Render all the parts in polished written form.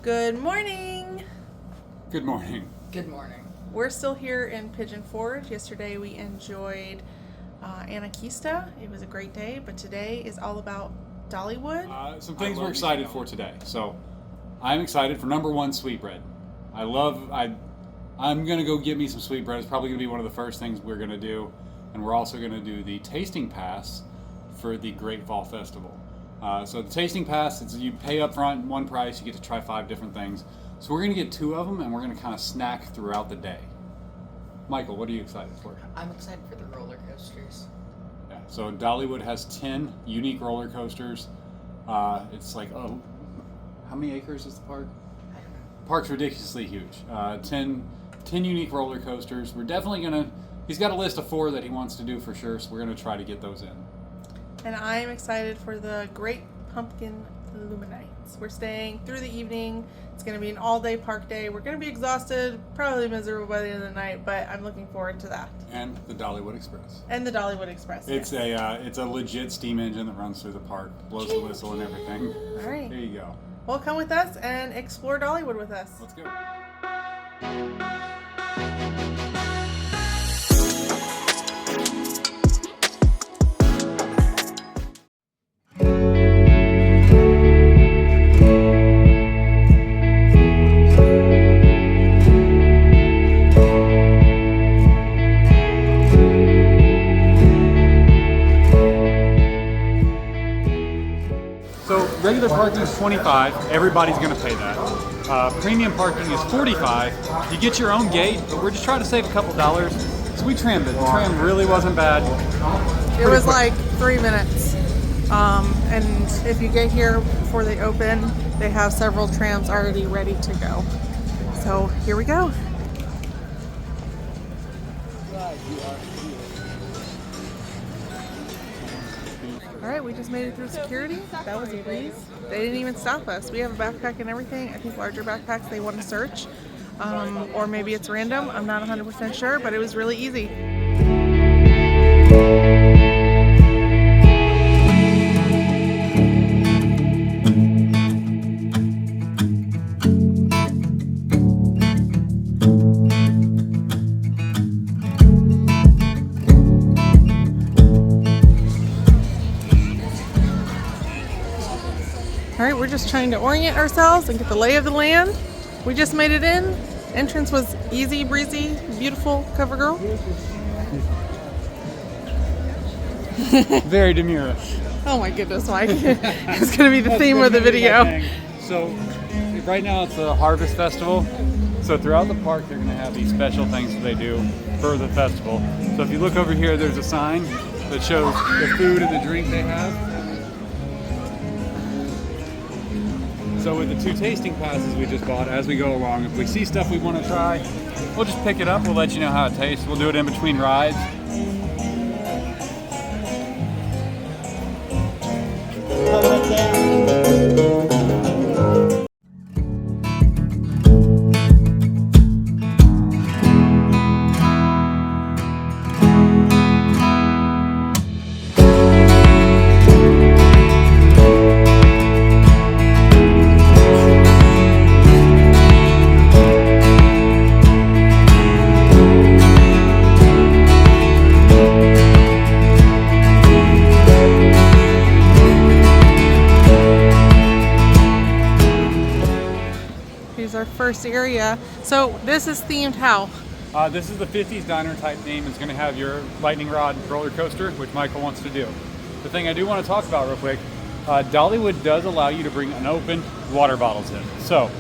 Good morning. Good morning. Good morning. We're still here in Pigeon Forge. Yesterday we enjoyed Anarchista. It was a great day, but today is all about Dollywood. Some things we're excited for today. So I'm excited for number one, sweetbread. I'm going to go get me some sweetbread. It's probably going to be one of the first things we're going to do. And we're also going to do the tasting pass for the Great Fall Festival. So the tasting pass, you pay up front one price, you get to try 5 different things. So we're going to get 2 of them, and we're going to kind of snack throughout the day. Michael, what are you excited for? I'm excited for the roller coasters. Yeah, so Dollywood has 10 unique roller coasters. It's like, how many acres is the park? I don't know. Park's ridiculously huge. 10 unique roller coasters. We're definitely going to, he's got a list of 4 that he wants to do for sure, so we're going to try to get those in. And I'm excited for the Great Pumpkin Luminights. We're staying through the evening. It's going to be an all-day park day. We're going to be exhausted, probably miserable by the end of the night, but I'm looking forward to that. And the Dollywood Express. And the Dollywood Express. It's a legit steam engine that runs through the park, blows the whistle and everything. All right. There you go. Well, come with us and explore Dollywood with us. Let's go. Regular parking is $25. Everybody's going to pay that. Premium parking is $45. You get your own gate, but we're just trying to save a couple dollars. So we trimmed it. The trim really wasn't bad. It was like 3 minutes. And if you get here before they open, they have several trams already ready to go. So here we go. All right, we just made it through security. That was a breeze. They didn't even stop us. We have a backpack and everything. I think larger backpacks they want to search. Or maybe it's random. I'm not 100% sure, but it was really easy. All right, we're just trying to orient ourselves and get the lay of the land. We just made it in. Entrance was easy, breezy, beautiful. Cover girl. Very demure. Oh my goodness, Mike. It's going to be the theme of the video. So right now it's a harvest festival. So throughout the park they're going to have these special things that they do for the festival. So if you look over here, there's a sign that shows the food and the drink they have. So with the 2 tasting passes we just bought, as we go along, if we see stuff we want to try, we'll just pick it up. We'll let you know how it tastes. We'll do it in between rides. Our first area. So this is themed how? This is the 50s diner type theme. It's going to have your lightning rod roller coaster, which Michael wants to do. The thing I do want to talk about real quick, Dollywood does allow you to bring unopened water bottles in. So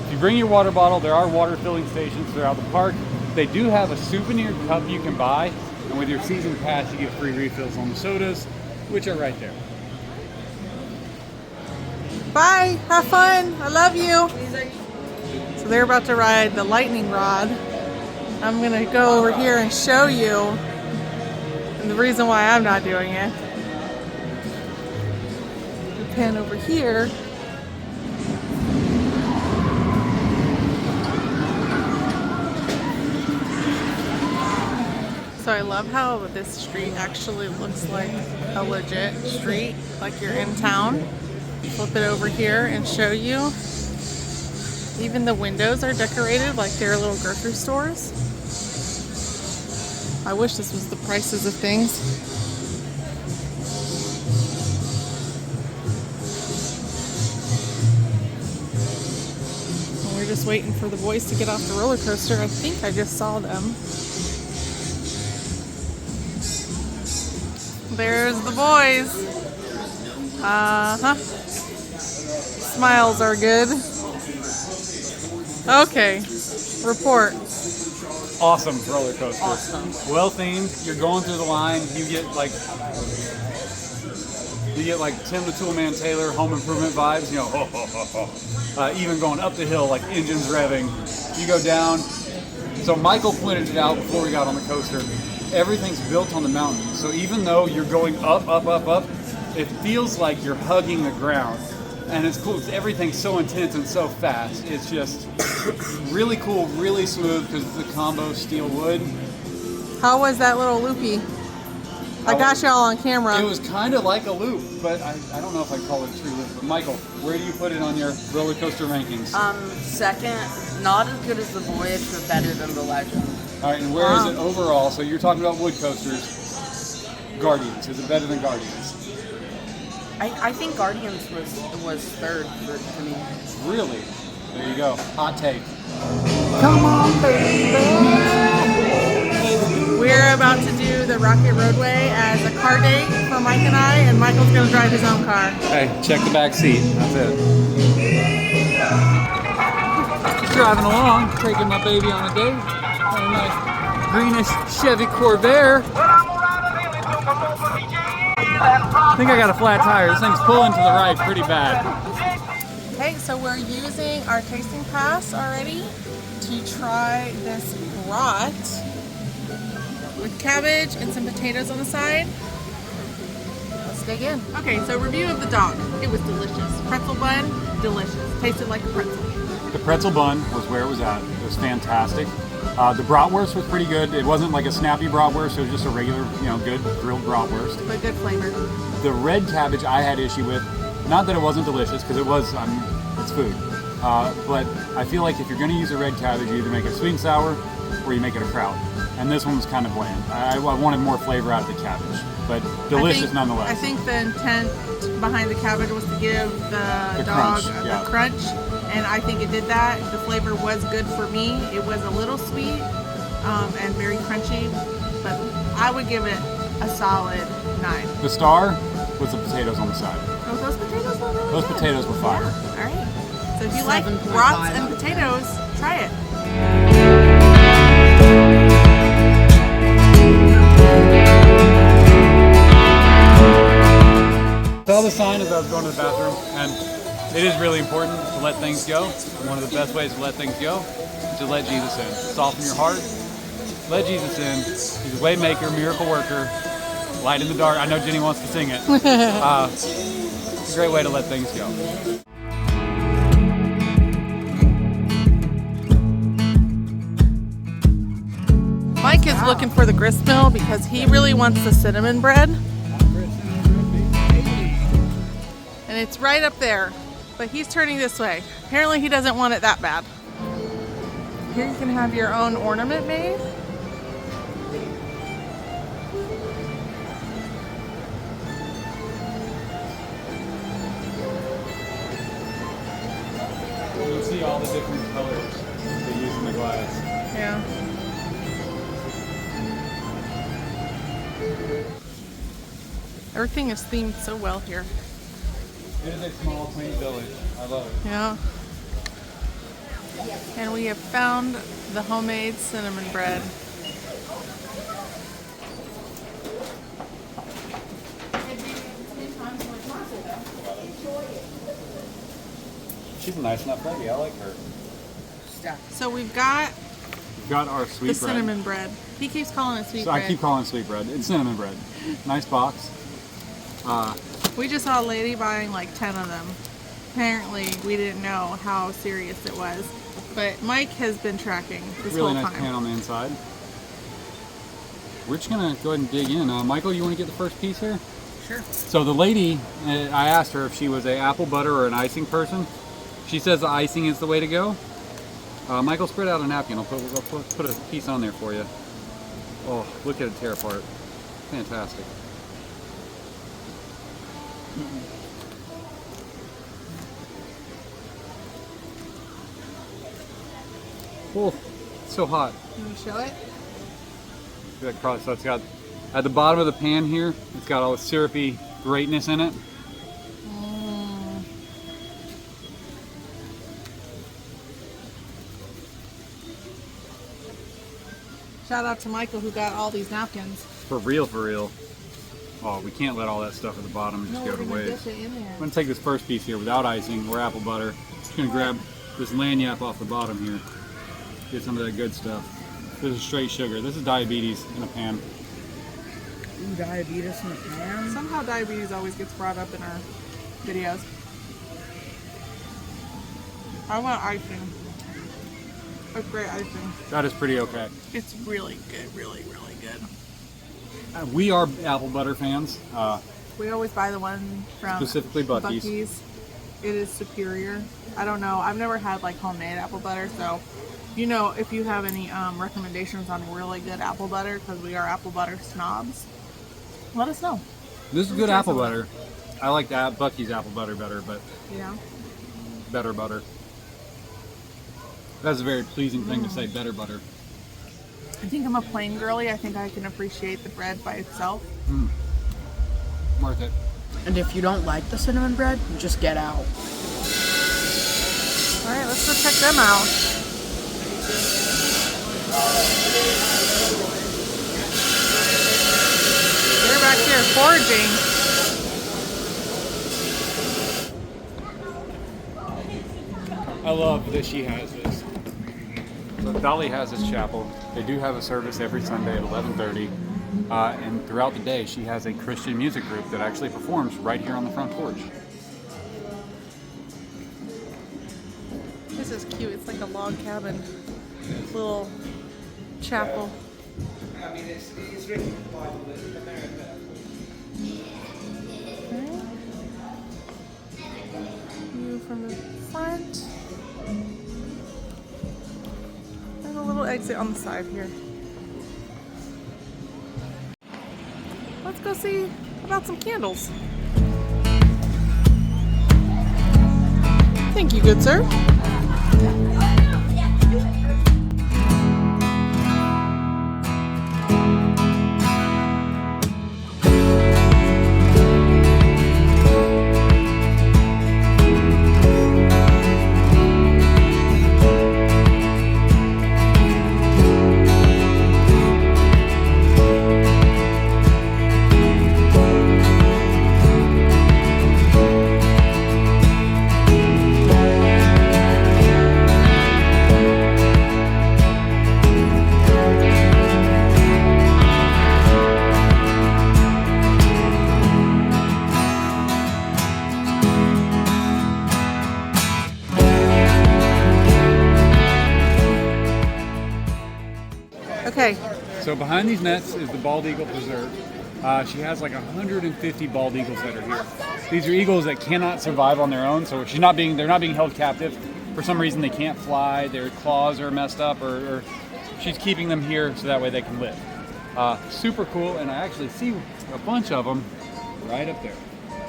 if you bring your water bottle, there are water filling stations throughout the park. They do have a souvenir cup you can buy, and with your season pass you get free refills on the sodas, which are right there. Bye, have fun, I love you. So they're about to ride the lightning rod. I'm gonna go over here and show you, and the reason why I'm not doing it. The pan over here. So I love how this street actually looks like a legit street, like you're in town. Flip it over here and show you. Even the windows are decorated like they're little grocery stores. I wish this was the prices of things. And we're just waiting for the boys to get off the roller coaster. I think I just saw them. There's the boys. Uh-huh. Smiles are good. Okay. Report. Awesome roller coaster. Awesome. Well themed. You're going through the line. You get like Tim the Toolman Taylor Home Improvement vibes. You know, even going up the hill like engines revving. You go down. So Michael pointed it out before we got on the coaster. Everything's built on the mountain. So even though you're going up, it feels like you're hugging the ground. And it's cool. Everything's so intense and so fast. It's just really cool, really smooth because it's a combo steel wood. How was that little loopy? I got y'all on camera. It was kind of like a loop, but I don't know if I'd call it a true loop. But Michael, where do you put it on your roller coaster rankings? Second, not as good as the Voyage, but better than the Legend. All right, and where is it overall? So you're talking about wood coasters. Guardians, is it better than Guardians? I think Guardians was third for me. Really? There you go. Hot take. Come on, baby. We're about to do the Rocket Roadway as a car date for Mike and I, and Michael's going to drive his own car. Hey, check the back seat. That's it. Just driving along, taking my baby on a date. On a nice greenish Chevy Corvair. I think I got a flat tire. This thing's pulling to the right pretty bad. Okay, so we're using our tasting pass already to try this brat with cabbage and some potatoes on the side. Let's dig in. Okay, so review of the dog. It was delicious. Pretzel bun, delicious. Tasted like a pretzel. The pretzel bun was where it was at. It was fantastic. The bratwurst was pretty good. It wasn't like a snappy bratwurst. It was just a regular, good grilled bratwurst. But good flavor. The red cabbage I had issue with. Not that it wasn't delicious, because it was. It's food. But I feel like if you're going to use a red cabbage, you either make it sweet and sour, or you make it a kraut. And this one was kind of bland. I wanted more flavor out of the cabbage, but delicious nonetheless. I think the intent behind the cabbage was to give the dog crunch, the crunch, and I think it did that. The flavor was good for me. It was a little sweet and very crunchy, but I would give it a solid 9. The star was the potatoes on the side. Oh, those potatoes were really Those good. potatoes were fire. Yeah. All right. So if you like 7.5 brats and potatoes, try it. Saw the sign as I was going to the bathroom, and it is really important to let things go. And one of the best ways to let things go is to let Jesus in. Soften your heart. Let Jesus in. He's a way maker, miracle worker, light in the dark. I know Jenny wants to sing it. It's a great way to let things go. Mike is looking for the grist mill because he really wants the cinnamon bread. And it's right up there, but he's turning this way. Apparently he doesn't want it that bad. Here you can have your own ornament made. You can see all the different colors they use in the glass. Yeah. Everything is themed so well here. It is a small, quaint village. I love it. Yeah. And we have found the homemade cinnamon bread. She's a nice enough lady. I like her. So we've got We've got our sweet the bread. cinnamon bread. He keeps calling it sweet So bread. I keep calling it sweet bread. It's cinnamon bread. Nice box. We just saw a lady buying like 10 of them. Apparently, we didn't know how serious it was. But Mike has been tracking this Really whole nice time. pan on the inside. We're just gonna go ahead and dig in. Michael, you want to get the first piece here? Sure. So the lady, I asked her if she was a apple butter or an icing person. She says the icing is the way to go. Michael, spread out a napkin. I'll put a piece on there for you. Oh, look at it tear apart. Fantastic. Oh, it's so hot. Can you show it? That crust, so it's got at the bottom of the pan here, it's got all the syrupy greatness in it. Shout out to Michael who got all these napkins. For real, for real. Oh, we can't let all that stuff at the bottom just go to waste. I'm gonna take this first piece here without icing or apple butter. Just gonna grab this lanyap off the bottom here. Get some of that good stuff. This is straight sugar. This is diabetes in a pan. Ooh, diabetes in a pan? Somehow diabetes always gets brought up in our videos. I want icing. That's great icing. That is pretty okay. It's really good, really, really good. We are apple butter fans. We always buy the one from Specifically Buc-ee's. It is superior. I don't know. I've never had like homemade apple butter, so you know, if you have any recommendations on really good apple butter, because we are apple butter snobs, let us know. This is good apple butter. I like that Buc-ee's apple butter better, but Yeah. better butter. That's a very pleasing thing to say, better butter. I think I'm a plain girly. I think I can appreciate the bread by itself. Worth it. And if you don't like the cinnamon bread, just get out. All right, let's go check them out. They're back here foraging. I love that she has this. So Dolly has this chapel. They do have a service every Sunday at 11:30. And throughout the day, she has a Christian music group that actually performs right here on the front porch. This is cute. It's like a log cabin, little chapel. I mean, it's written in the Bible that in America. View from the front. There's a little exit on the side here. Let's go see about some candles. Thank you, good sir. Okay. So behind these nets is the bald eagle preserve. She has like 150 bald eagles that are here. These are eagles that cannot survive on their own, so they're not being held captive. For some reason they can't fly, their claws are messed up, or she's keeping them here so that way they can live. Super cool, and I actually see a bunch of them right up there.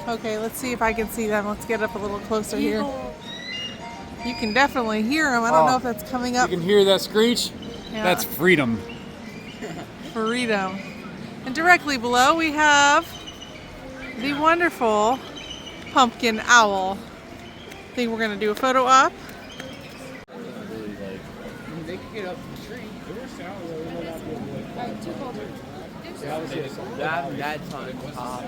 Okay, let's see if I can see them. Let's get up a little closer here. You can definitely hear them. I don't know if that's coming up. You can hear that screech? Yeah. That's freedom. Freedom. And directly below we have the wonderful pumpkin owl. I think we're going to do a photo op. They can get up the tree. That's on top.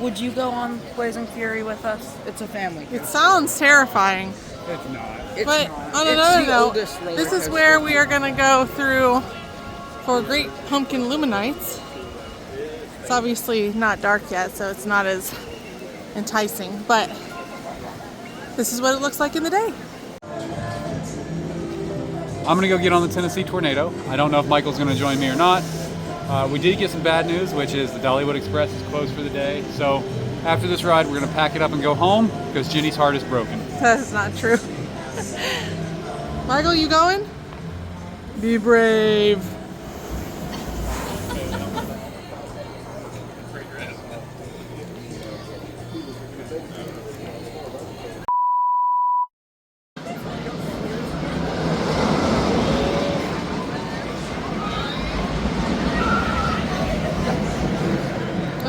Would you go on Blazing Fury with us? It's a family. It sounds terrifying. It's not. It's But not. on It's another the note, oldest roller this is coaster. where we are going to go through for Great Pumpkin Luminights. It's obviously not dark yet, so it's not as enticing, but this is what it looks like in the day. I'm gonna go get on the Tennessee Tornado. I don't know if Michael's gonna join me or not. We did get some bad news, which is the Dollywood Express is closed for the day. So after this ride, we're gonna pack it up and go home because Jenny's heart is broken. That is not true. Michael, you going? Be brave.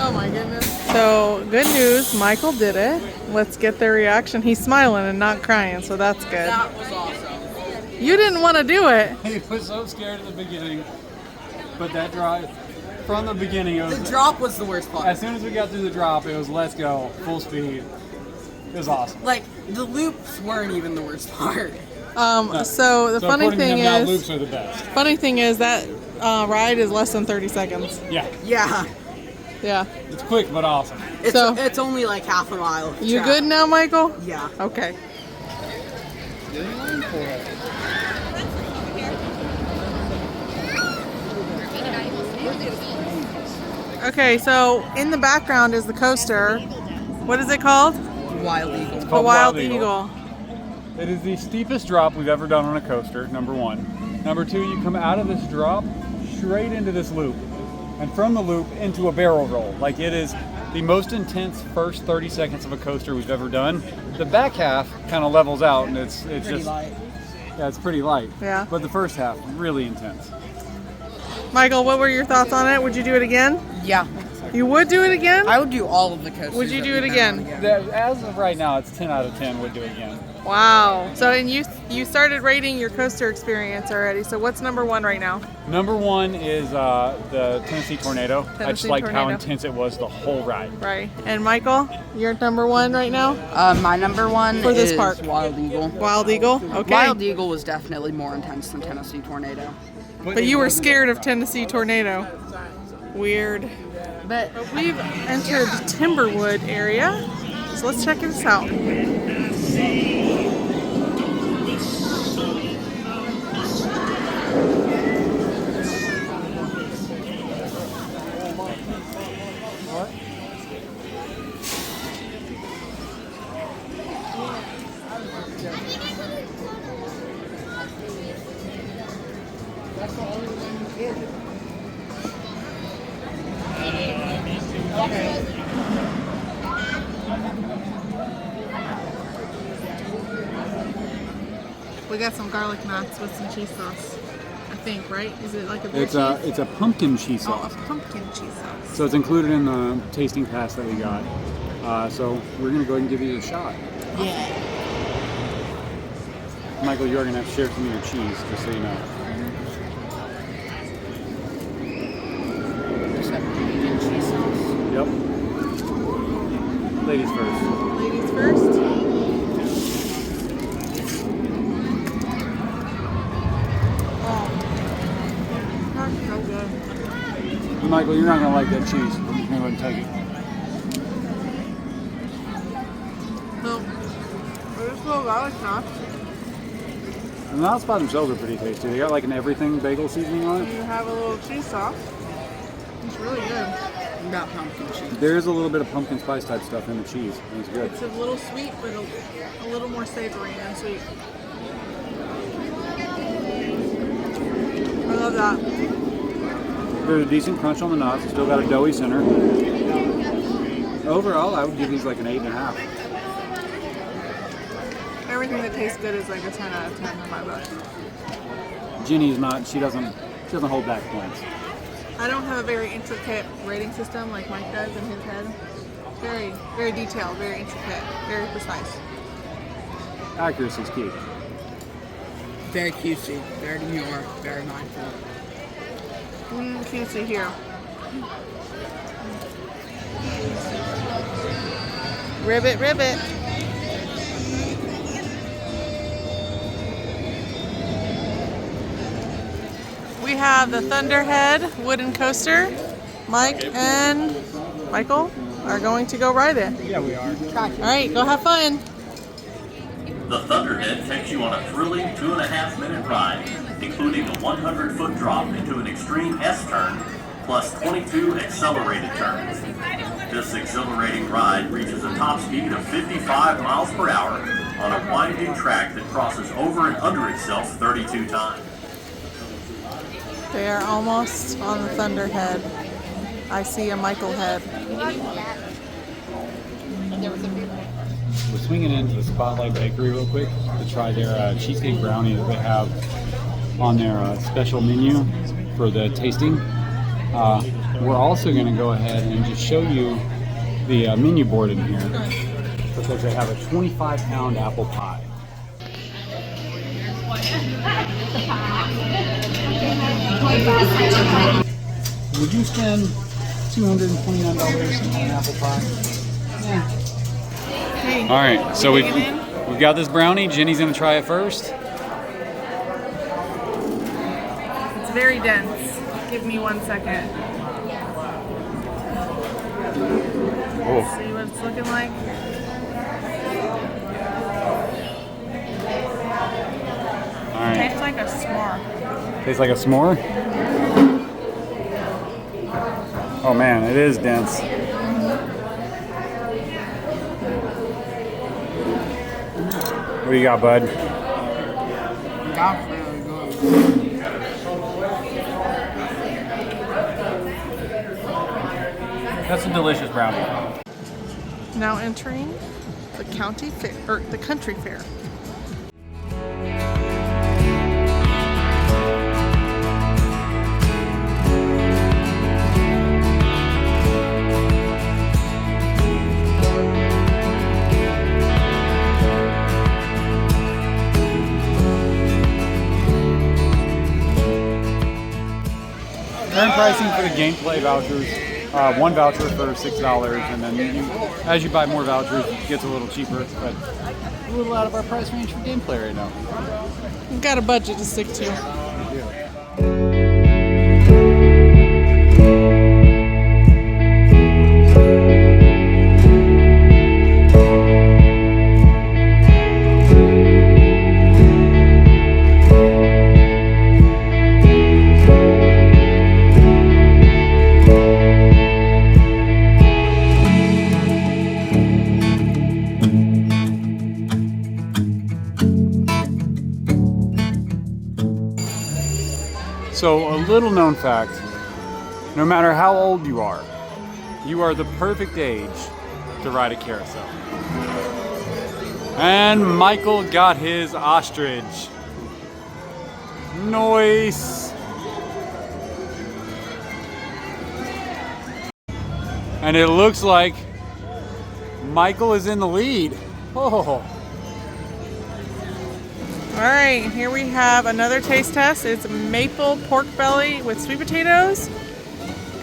Oh my goodness. So, good news, Michael did it. Let's get their reaction. He's smiling and not crying, so that's good. That was awesome. You didn't want to do it. He was so scared at the beginning, but that drive, from the beginning, it was... The drop was the worst part. As soon as we got through the drop, it was let's go, full speed. It was awesome. Like, the loops weren't even the worst part. So the funny according to thing him, now is, loops are the best. funny thing is that ride is less than 30 seconds. Yeah, Yeah. Yeah. it's quick but awesome. It's only like half a mile. of You track. good now, Michael? Yeah. Okay. Okay, so in the background is the coaster. What is it called? Wild Eagle. The called Wild Eagle. It is the steepest drop we've ever done on a coaster, number one. Number two, you come out of this drop straight into this loop, and from the loop into a barrel roll. Like, it is the most intense first 30 seconds of a coaster we've ever done. The back half kind of levels out, and it's Pretty just light. yeah, it's pretty light. Yeah. But the first half really intense. Michael, what were your thoughts on it? Would you do it again? Yeah. You would do it again? I would do all of the coasters. Would you that do we've it been again? on As of right now, it's 10 out of 10. Would do it again. Wow. So, and you started rating your coaster experience already. So what's number one right now? Number one is the Tennessee Tornado. I Tennessee just liked how Tornado. intense it was the whole ride. Right. And Michael, you're number one right now? My number one For this is park. Wild Eagle. Wild Eagle? Okay. Wild Eagle was definitely more intense than Tennessee Tornado. But you were scared of Tennessee Tornado. Weird. But We've entered Timberwood area, so let's check this out. We got some garlic knots with some cheese sauce. I think, right? Is it like a beer It's cheese? it's a pumpkin cheese Oh, sauce. a pumpkin cheese sauce. So it's included in the tasting pass that we got. So we're gonna go ahead and give you a shot. yeah. Michael, you are gonna have to share some of your cheese, just so you know. Just have vegan cheese sauce. Yep. Ladies first. Ladies first. Oh, that's so good. Michael, you're not gonna like that cheese. I'm just gonna go ahead and take it. So, there's little garlic knots. And the knots by themselves are pretty tasty. They got like an everything bagel seasoning on And it. you have a little cheese sauce. It's really good. Got pumpkin cheese. There is a little bit of pumpkin spice type stuff in the cheese. And it's good. It's a little sweet, but a little more savory than sweet. I love that. There's a decent crunch on the knots. It's still got a doughy center. Overall, I would give these like an 8.5. Everything that tastes good is like a 10 out of 10 in my book. Ginny's not. She doesn't hold back points. I don't have a very intricate rating system like Mike does in his head. Very, very detailed, very intricate, very precise. Accuracy is key. Very cutesy, very demure, very mindful. Cutesy here. Ribbit, ribbit. We have the Thunderhead wooden coaster. Mike and Michael are going to go ride it. Yeah, we are. All right, go have fun. The Thunderhead takes you on a thrilling 2.5-minute ride, including a 100-foot drop into an extreme S-turn, plus 22 accelerated turns. This exhilarating ride reaches a top speed of 55 miles per hour on a winding track that crosses over and under itself 32 times. They are almost on the Thunderhead. I see a Michael head. We're swinging into the Spotlight Bakery real quick to try their cheesecake brownie that they have on their special menu for the tasting. We're also going to go ahead and just show you the menu board in here because they have a 25-pound apple pie. Would you spend $229 on an apple pie? Yeah. Hey, All right, so you digging in? we've got this brownie. Jenny's gonna try it first. It's very dense. Give me 1 second. Oh, See what it's looking like. all right. Tastes like a s'more. Tastes like a s'more. Oh man, it is dense. What do you got, bud? That's really good. That's a delicious brownie. Now entering the county fair, or the country fair. Current pricing for the gameplay vouchers, one voucher for $6, and then as you buy more vouchers, it gets a little cheaper, but a little out of our price range for gameplay right now. We've got a budget to stick to. So, a little known fact, no matter how old you are the perfect age to ride a carousel. And Michael got his ostrich. Nice. And it looks like Michael is in the lead. Oh. All right, here we have another taste test. It's maple pork belly with sweet potatoes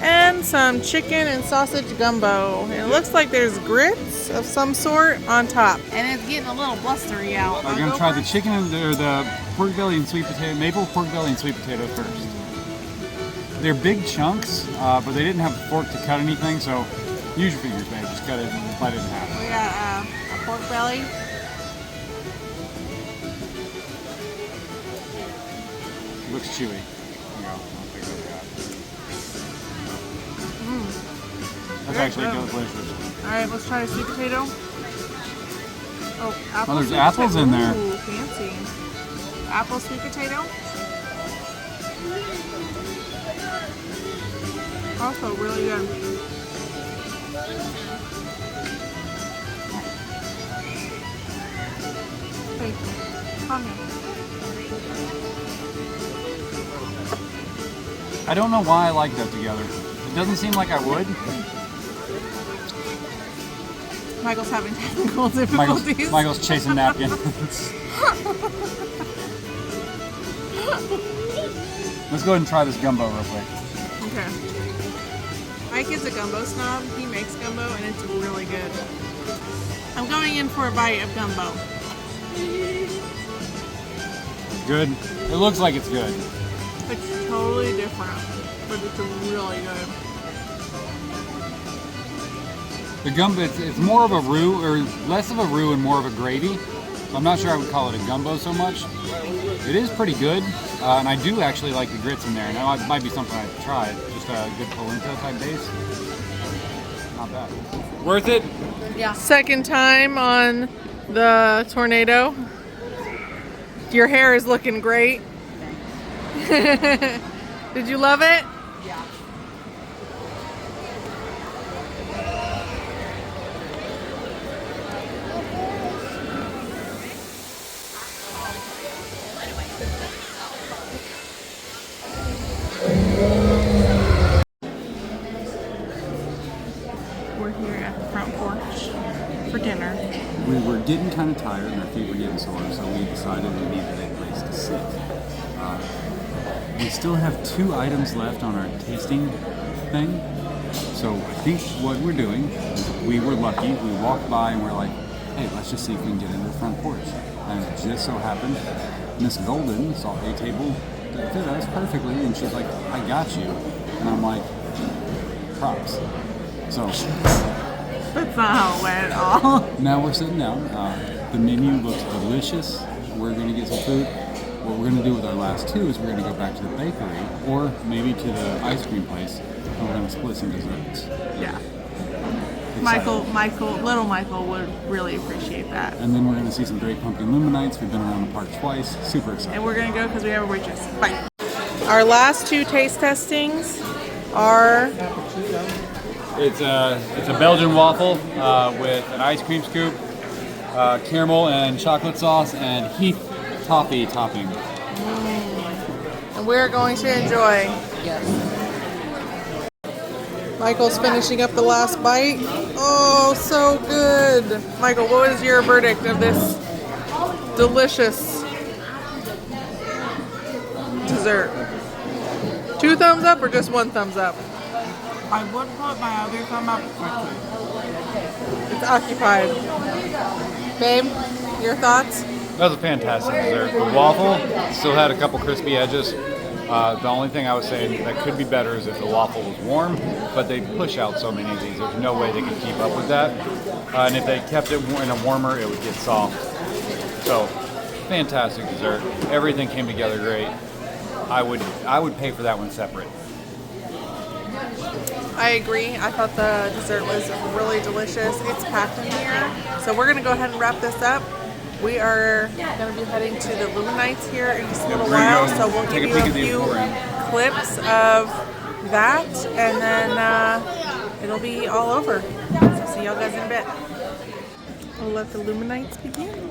and some chicken and sausage gumbo. And it looks like there's grits of some sort on top. And it's getting a little blustery out. We're gonna try the chicken or the pork belly and sweet potato, maple pork belly and sweet potato first. They're big chunks, but they didn't have a fork to cut anything, so use your fingers, babe. Just cut it and bite it in half. We got a pork belly. Looks chewy. Here you go. I'll take a look at it. That's actually delicious. All right, let's try a sweet potato. Oh, apple. Oh, there's sweet apples potato. in there. Ooh, fancy. Apple sweet potato. Also really good. Hey, come here. I don't know why I like that together. It doesn't seem like I would. Michael's having technical difficulties. Michael's chasing napkins. Let's go ahead and try this gumbo real quick. Okay. Ike is a gumbo snob. He makes gumbo and it's really good. I'm going in for a bite of gumbo. Good. It looks like it's good. It's totally different, but it's really good. The gumbo, it's more of a roux, or less of a roux and more of a gravy. So I'm not sure I would call it a gumbo so much. It is pretty good, and I do actually like the grits in there. Now it might be something I'd try. Just a good polenta type base. Not bad. Worth it? Yeah. Second time on the tornado. Your hair is looking great. Did you love it? Yeah. We're here at the front porch for dinner. We were getting kind of tired and our feet were getting sore, so we decided we needed a place to sit. We still have 2 items left on our tasting thing, so I think what we're doing is we were lucky. We walked by and we're like, hey, let's just see if we can get into the front porch. And it just so happened, Miss Golden saw a table that fit us perfectly, and she's like, I got you. And I'm like, props. So That's not how it went at all. now we're sitting down. The menu looks delicious. We're going to get some food. What we're going to do with our last 2 is we're going to go back to the bakery or maybe to the ice cream place, and we're going to split some desserts. Yeah. Excited. Little Michael would really appreciate that. And then we're going to see some great pumpkin Luminights. We've been around the park twice. Super excited. And we're gonna go because we have a waitress. Bye. Our last 2 taste testings are It's a Belgian waffle with an ice cream scoop, caramel and chocolate sauce, and Heath toffee topping. and we're going to enjoy. Yes. Michael's finishing up the last bite. Oh, so good. Michael, what was your verdict of this delicious dessert? 2 thumbs up or just 1 thumbs up? I would put my other thumb up quickly. It's occupied. Babe, your thoughts? That was a fantastic dessert. The waffle still had a couple crispy edges. The only thing I would say that could be better is if the waffle was warm, but they push out so many of these. There's no way they could keep up with that. And if they kept it in a warmer, it would get soft. So, fantastic dessert. Everything came together great. I would pay for that one separate. I agree. I thought the dessert was really delicious. It's packed in here. So we're going to go ahead and wrap this up. We are going to be heading to the Luminights here in just a little we're gonna while. go So we'll take give a you peek a at the few Emporium. clips of that. And then it'll be all over. So see y'all guys in a bit. We'll let the Luminights begin.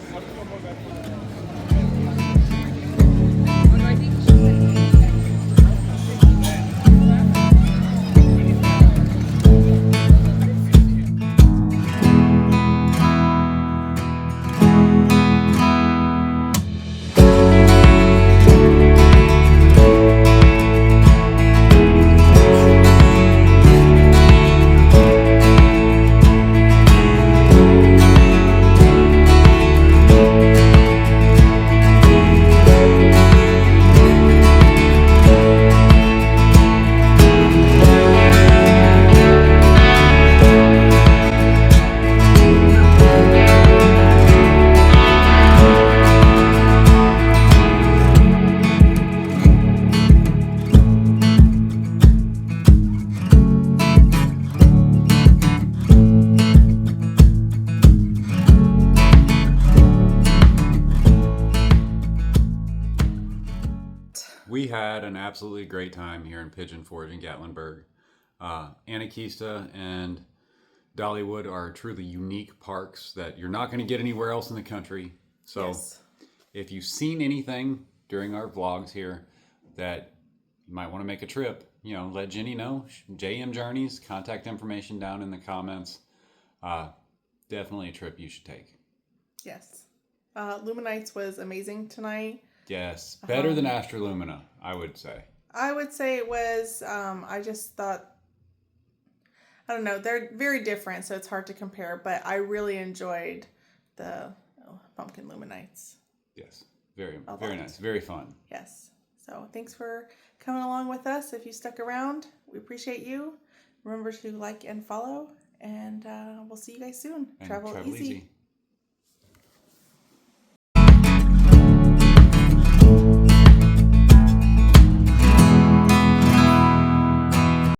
We had an absolutely great time here in Pigeon Forge in Gatlinburg. Anarchista and Dollywood are truly unique parks that you're not going to get anywhere else in the country. So Yes. if you've seen anything during our vlogs here that you might want to make a trip, let Jenny know. JM Journeys, contact information down in the comments. Definitely a trip you should take. Yes. Luminights was amazing tonight. Yes, better than Astrolumina, I would say. I would say it was, I just thought, I don't know, they're very different, so it's hard to compare, but I really enjoyed the Pumpkin Luminights. Yes, very lot. nice, very fun. Yes. So thanks for coming along with us. If you stuck around, we appreciate you. Remember to like and follow, and we'll see you guys soon. And Travel easy.